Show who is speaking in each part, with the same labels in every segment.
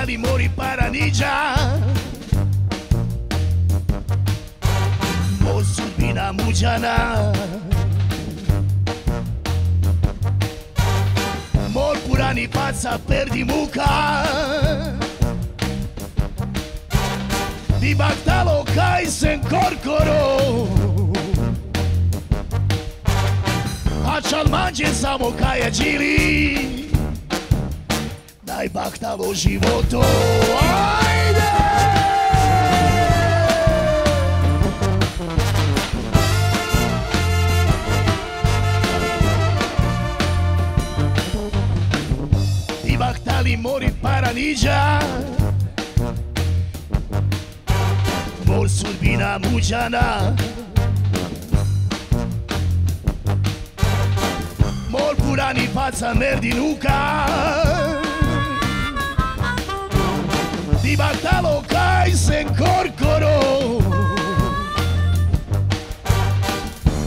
Speaker 1: bahtali mori paraniđa, mo sudbina muđana. Mor purani paca perdi muka, di bahtalo kaj sen korkoro, a čalmanđe samo kaja džili, daj bahtalo životo, ajde! Di bahtali mori paraniđa, mor sudbina muđana. Mor purani paca merdi nuka, di bahtalo kaj sen korkoro,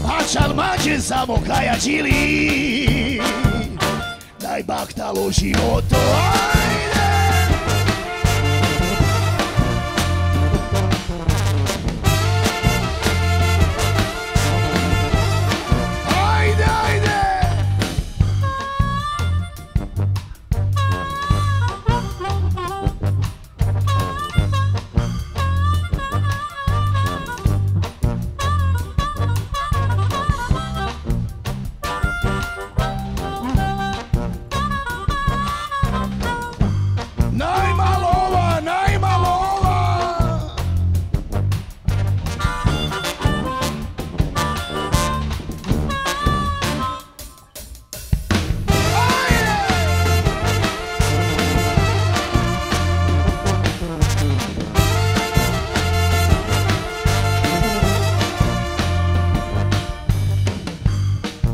Speaker 1: a čalmanđe samo kaja džili, daj bahtalo životo, ajde!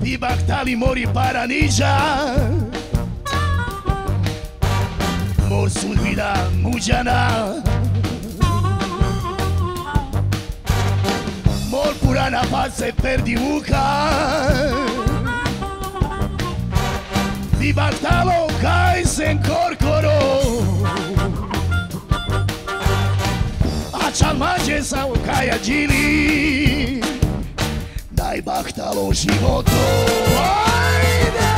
Speaker 1: Di bahtali mori paraniđa, mor sudbina muđana. Mor purana pace perdi muka, di bahtalo kaj sen korkoro, a čalmanđe samo kaja džili, daj bahtalo životo, ajde!